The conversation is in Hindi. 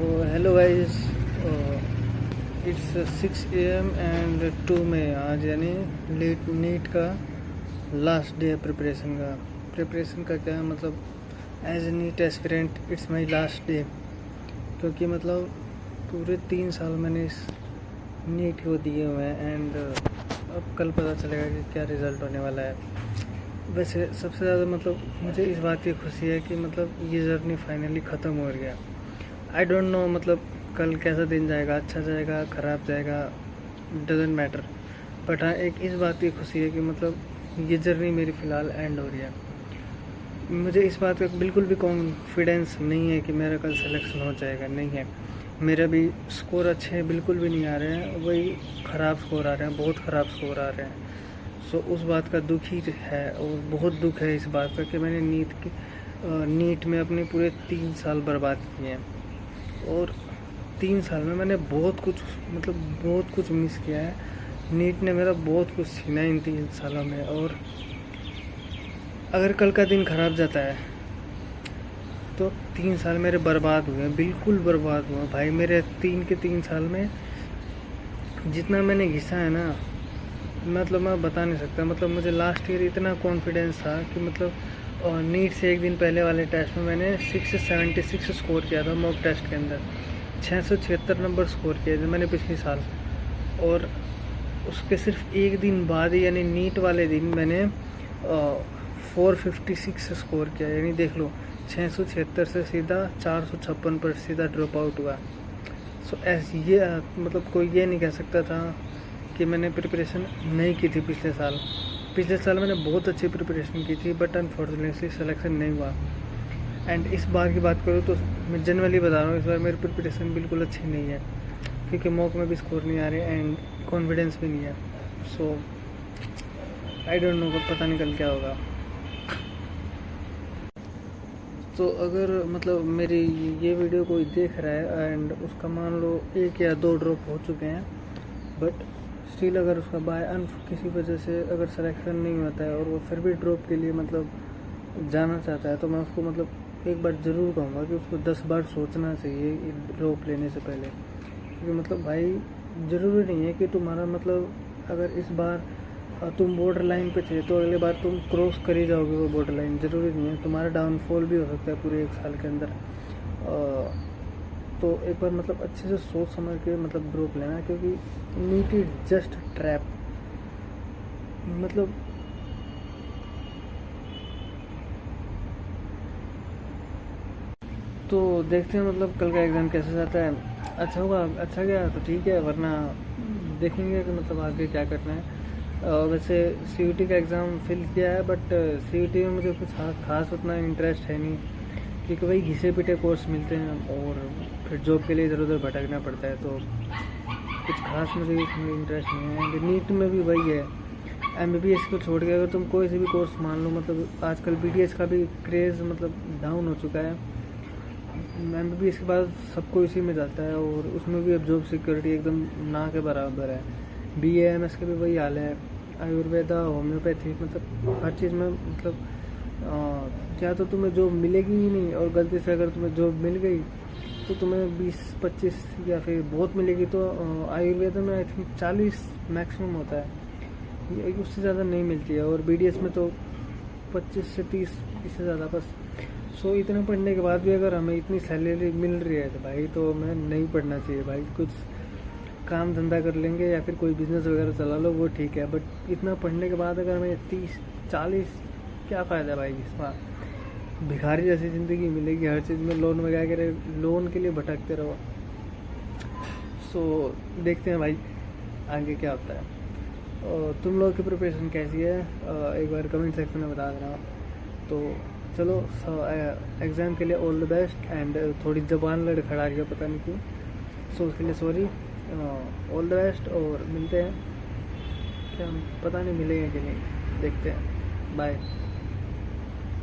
Hello guys. It's 6 AM and 2 मई आज, यानी नीट का लास्ट डे है प्रिपरेशन का क्या है, मतलब as a NEET aspirant it's my last day. क्योंकि मतलब पूरे 3 साल मैंने इस नीट को दिए हुए हैं एंड अब कल पता चलेगा कि क्या रिज़ल्ट होने वाला है। वैसे सबसे ज़्यादा मतलब मुझे इस बात की खुशी है कि मतलब ये जर्नी फाइनली ख़त्म हो गया। आई डोंट नो मतलब कल कैसा दिन जाएगा, अच्छा जाएगा ख़राब जाएगा, डजेंट मैटर। बट हाँ, एक इस बात की खुशी है कि मतलब ये जर्नी मेरी फ़िलहाल एंड हो रही है। मुझे इस बात का बिल्कुल भी कॉन्फिडेंस नहीं है कि मेरा कल सिलेक्शन हो जाएगा, नहीं है। मेरा भी स्कोर अच्छे बिल्कुल भी नहीं आ रहे हैं, वही ख़राब स्कोर आ रहे हैं, बहुत ख़राब स्कोर आ रहे हैं। सो उस बात का दुख ही है और बहुत दुख है इस बात का कि मैंने नीट में अपने पूरे 3 साल बर्बाद किए हैं। और 3 साल में मैंने बहुत कुछ मिस किया है। नीट ने मेरा बहुत कुछ छीना इन 3 सालों में। और अगर कल का दिन ख़राब जाता है तो 3 साल मेरे बर्बाद हुए, बिल्कुल बर्बाद हुए भाई। मेरे 3 साल में जितना मैंने घिसा है ना, मतलब मैं बता नहीं सकता। मतलब मुझे लास्ट ईयर इतना कॉन्फिडेंस था कि मतलब नीट से एक दिन पहले वाले टेस्ट में मैंने 676 स्कोर किया था मॉक टेस्ट के अंदर। 676 नंबर स्कोर किए थे मैंने पिछले साल। और उसके सिर्फ एक दिन बाद ही, यानी नीट वाले दिन, मैंने 456 स्कोर किया। यानी देख लो, 676 से सीधा 456 पर सीधा ड्रॉप आउट हुआ। सो ये मतलब कोई ये नहीं कह सकता था कि मैंने प्रिपरेशन नहीं की थी पिछले साल मैंने बहुत अच्छी प्रिपरेशन की थी, बट अनफॉर्चुनेटली सिलेक्शन नहीं हुआ। एंड इस बार की बात करूँ तो मैं जनरली बता रहा हूँ, इस बार मेरी प्रिपरेशन बिल्कुल अच्छी नहीं है क्योंकि मॉक में भी स्कोर नहीं आ रहे एंड कॉन्फिडेंस भी नहीं है। सो आई डोंट नो, पता नहीं कल क्या होगा। तो अगर मतलब मेरी ये वीडियो कोई देख रहा है एंड उसका मान लो 1 या 2 ड्रॉप हो चुके हैं, बट स्टिल अगर उसका किसी वजह से अगर सिलेक्शन नहीं होता है और वो फिर भी ड्रॉप के लिए मतलब जाना चाहता है, तो मैं उसको मतलब एक बार ज़रूर कहूँगा कि उसको 10 बार सोचना चाहिए ड्रॉप लेने से पहले। क्योंकि मतलब भाई ज़रूरी नहीं है कि तुम्हारा मतलब अगर इस बार तुम बॉर्डर लाइन पे थे तो अगले बार तुम क्रॉस कर ही जाओगे वो बॉर्डर लाइन। ज़रूरी नहीं है, तुम्हारा डाउनफॉल भी हो सकता है पूरे 1 साल के अंदर। तो एक बार मतलब अच्छे से सोच समझ के मतलब ड्रॉप लेना, क्योंकि नीट इज जस्ट ट्रैप। मतलब तो देखते हैं मतलब कल का एग्ज़ाम कैसे जाता है। अच्छा होगा, अच्छा गया तो ठीक है, वरना देखेंगे कि मतलब आगे क्या करना है। वैसे CUT का एग्ज़ाम फिल किया है, बट CUT में मुझे कुछ खास उतना इंटरेस्ट है नहीं, क्योंकि वही घिसे पिटे कोर्स मिलते हैं और फिर जॉब के लिए इधर उधर भटकना पड़ता है। तो कुछ खास मुझे इसमें इंटरेस्ट नहीं है। एंड नीट में भी वही है, MBBS को छोड़ के अगर तुम कोई से भी कोर्स मान लो, मतलब आजकल BDS का भी क्रेज़ मतलब डाउन हो चुका है। MBBS के बाद सबको इसी में जाता है और उसमें भी अब जॉब सिक्योरिटी एकदम ना के बराबर है। BAMS के भी वही हाल है। आयुर्वेदा, होम्योपैथी, मतलब हर चीज़ में मतलब या तो तुम्हें जॉब मिलेगी ही नहीं, और गलती से अगर तुम्हें जॉब मिल गई तो तुम्हें 20-25 या फिर बहुत मिलेगी तो आयुर्वेदा में आई थिंक 40 मैक्सिमम होता है, उससे ज़्यादा नहीं मिलती है। और BDS में तो 25 से 30, इससे ज़्यादा बस। सो इतना पढ़ने के बाद भी अगर हमें इतनी सैलरी मिल रही है तो भाई तो हमें नहीं पढ़ना चाहिए भाई। कुछ काम धंधा कर लेंगे या फिर कोई बिज़नेस वगैरह चला लो, वो ठीक है। बट इतना पढ़ने के बाद अगर हमें 30-40, क्या फ़ायदा भाई इसमें। भिखारी जैसी ज़िंदगी मिलेगी, हर चीज़ में लोन वगैरह, लोन के लिए भटकते रहो। सो देखते हैं भाई आगे क्या होता है। और तुम लोग की प्रिपरेशन कैसी है, एक बार कमेंट सेक्शन में बता देना। तो चलो, एग्ज़ाम के लिए ऑल द बेस्ट। एंड थोड़ी ज़बान लड़खड़ा रही है, पता नहीं क्यों, सो उसके लिए सॉरी। ऑल द बेस्ट और मिलते हैं, क्या पता नहीं मिलेंगे कि नहीं, देखते हैं। बाय।